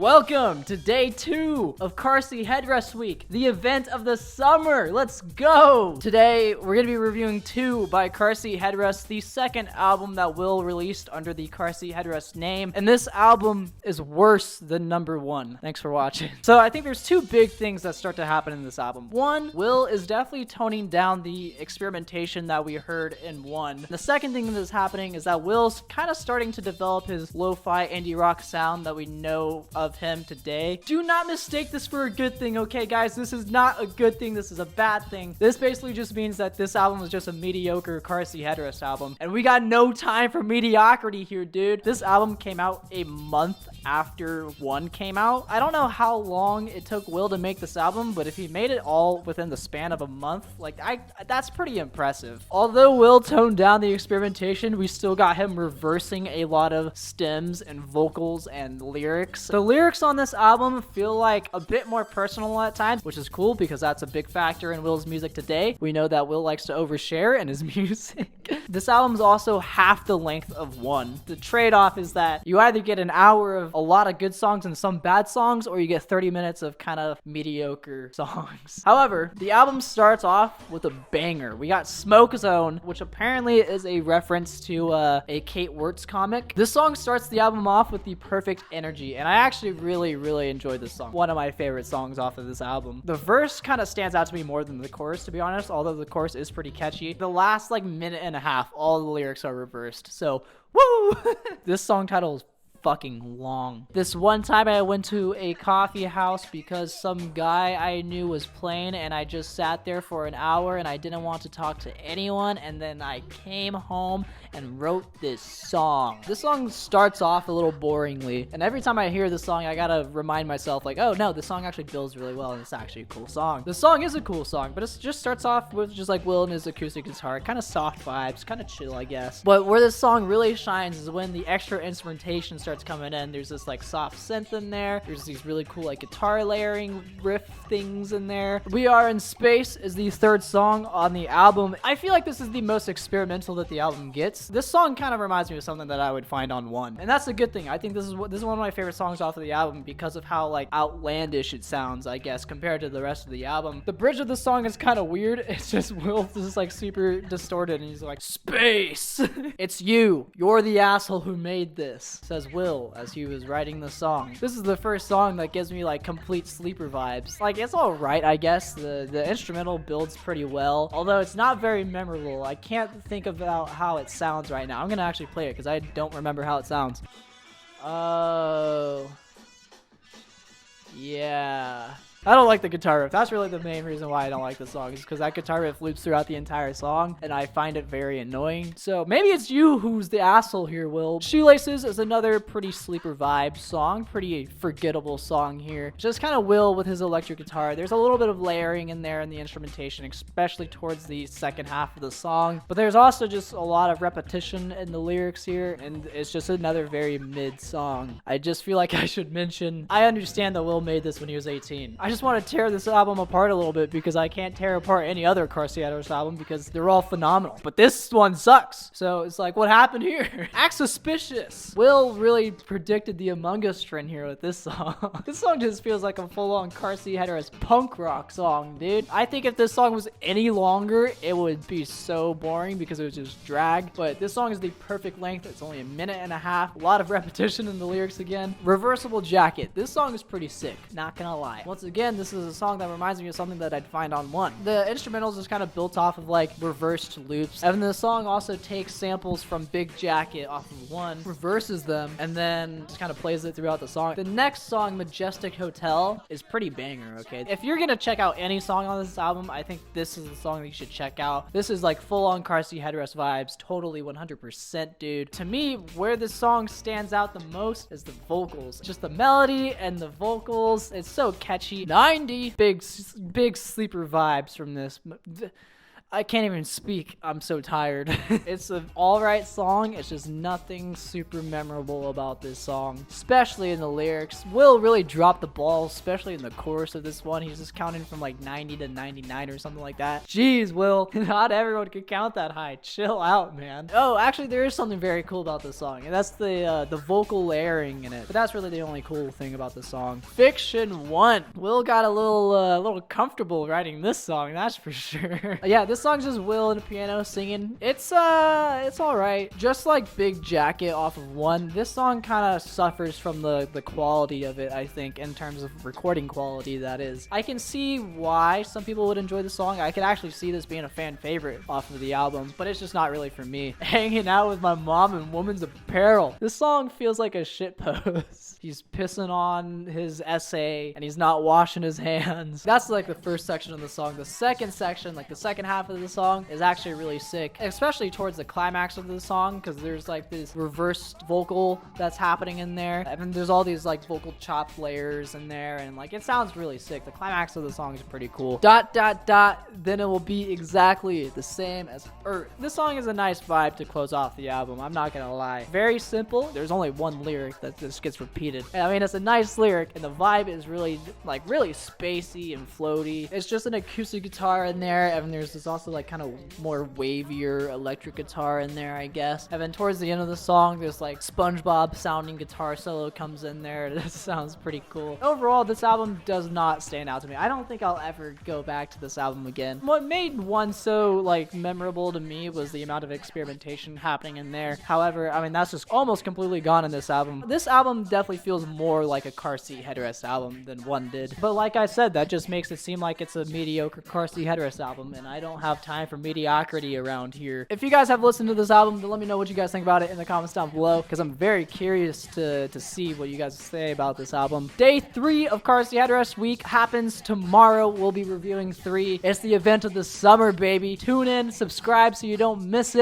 Welcome to day 2 of Car Seat Headrest Week, the event of the summer. Let's go! Today, we're going to be reviewing 2 by Car Seat Headrest, the second album that Will released under the Car Seat Headrest name. And this album is worse than number 1. Thanks for watching. So I think there's 2 big things that start to happen in this album. One, Will is definitely toning down the experimentation that we heard in 1. The second thing that is happening is that Will's kind of starting to develop his lo-fi indie rock sound that we know of him today. Do not mistake this for a good thing, okay guys? This is not a good thing. This is a bad thing. This basically just means that this album is just a mediocre Car Seat Headrest album, and we got no time for mediocrity here, dude. This album came out a month after 1 came out. I don't know how long it took Will to make this album, but if he made it all within the span of a month, like that's pretty impressive. Although Will toned down the experimentation, we still got him reversing a lot of stems and vocals and lyrics. The lyrics on this album feel like a bit more personal at times, which is cool because that's a big factor in Will's music today. We know that Will likes to overshare in his music. This album's also half the length of 1. The trade-off is that you either get an hour of a lot of good songs and some bad songs, or you get 30 minutes of kind of mediocre songs. However, the album starts off with a banger. We got Smoke Zone, which apparently is a reference to a Kate Wirtz comic. This song starts the album off with the perfect energy, and I actually really enjoyed this song. One of my favorite songs off of this album. The verse kind of stands out to me more than the chorus, to be honest, although the chorus is pretty catchy. The last like minute and a half, all the lyrics are reversed, so woo! This song title is fucking long. This one time I went to a coffee house because some guy I knew was playing, and I just sat there for an hour and I didn't want to talk to anyone, and then I came home and wrote this song. This song starts off a little boringly, and every time I hear this song I gotta remind myself like, oh no, this song actually builds really well and it's actually a cool song. The song is a cool song, but it just starts off with just like Will and his acoustic guitar, kind of soft vibes, kind of chill I guess. But where this song really shines is when the extra instrumentation starts coming in. There's this like soft synth in there. There's these really cool like guitar layering riff things in there. We Are in Space is the 3rd song on the album. I feel like this is the most experimental that the album gets. This song kind of reminds me of something that I would find on 1, and that's a good thing. I think this is one of my favorite songs off of the album because of how like outlandish it sounds, I guess, compared to the rest of the album. The bridge of the song is kind of weird. It's just Will is like super distorted and he's like, space. It's you. You're the asshole who made this, says Will as he was writing the song. This is the first song that gives me like complete sleeper vibes. Like, it's all right, I guess. The instrumental builds pretty well, although it's not very memorable. I can't think about how it sounds right now. I'm gonna actually play it because I don't remember how it sounds. Oh, yeah. I don't like the guitar riff. That's really the main reason why I don't like the song, is because that guitar riff loops throughout the entire song, and I find it very annoying. So maybe it's you who's the asshole here, Will. Shoelaces is another pretty sleeper vibe song, pretty forgettable song here. Just kind of Will with his electric guitar. There's a little bit of layering in there in the instrumentation, especially towards the second half of the song. But there's also just a lot of repetition in the lyrics here, and it's just another very mid song. I just feel like I should mention, I understand that Will made this when he was 18. I just want to tear this album apart a little bit because I can't tear apart any other Car Seat Headrest album because they're all phenomenal. But this one sucks. So it's like, what happened here? Act suspicious. Will really predicted the Among Us trend here with this song. This song just feels like a full-on Car Seat Headrest punk rock song, dude. I think if this song was any longer, it would be so boring because it would just drag. But this song is the perfect length. It's only a minute and a half. A lot of repetition in the lyrics again. Reversible Jacket. This song is pretty sick, not gonna lie. Once again, this is a song that reminds me of something that I'd find on 1. The instrumentals is kind of built off of like reversed loops, and the song also takes samples from Big Jacket off of 1, reverses them, and then just kind of plays it throughout the song. The next song, Majestic Hotel, is pretty banger, okay? If you're gonna check out any song on this album, I think this is the song that you should check out. This is like full-on Car Seat Headrest vibes, totally 100%, dude. To me, where this song stands out the most is the vocals. Just the melody and the vocals. It's so catchy. 90 big sleeper vibes from this. I can't even speak. I'm so tired. It's an alright song. It's just nothing super memorable about this song, especially in the lyrics. Will really dropped the ball, especially in the chorus of this one. He's just counting from like 90 to 99 or something like that. Jeez, Will, not everyone can count that high. Chill out, man. Oh, actually, there is something very cool about this song, and that's the vocal layering in it. But that's really the only cool thing about the song. Fiction 1. Will got a little comfortable writing this song, that's for sure. Yeah, this song's just Will and a piano singing. It's alright. Just like Big Jacket off of 1, this song kind of suffers from the quality of it, I think, in terms of recording quality, that is. I can see why some people would enjoy the song. I could actually see this being a fan favorite off of the album, but it's just not really for me. Hanging out with my mom in woman's apparel. This song feels like a shit post. He's pissing on his essay and he's not washing his hands. That's like the first section of the song. The second section, like the second half of the song, is actually really sick, especially towards the climax of the song, because there's like this reversed vocal that's happening in there, and then there's all these like vocal chop layers in there, and like it sounds really sick. The climax of the song is pretty cool. ... Then it will be exactly the same as Earth. This song is a nice vibe to close off the album, I'm not gonna lie. Very simple. There's only one lyric that just gets repeated, and I mean, it's a nice lyric, and the vibe is really spacey and floaty. It's just an acoustic guitar in there, and there's this also like kind of more wavier electric guitar in there, I guess. And then towards the end of the song, there's like SpongeBob sounding guitar solo comes in there. This sounds pretty cool. Overall, this album does not stand out to me. I don't think I'll ever go back to this album again. What made 1 so like memorable to me was the amount of experimentation happening in there. However, I mean, that's just almost completely gone in this album. This album definitely feels more like a Car Seat Headrest album than 1 did. But like I said, that just makes it seem like it's a mediocre Car Seat Headrest album, and I don't have time for mediocrity around here. If you guys have listened to this album, then let me know what you guys think about it in the comments down below, because I'm very curious to see what you guys say about this album. Day 3 of Car Seat Headrest week happens tomorrow. We'll be reviewing 3. It's the event of the summer, baby. Tune in, subscribe so you don't miss it.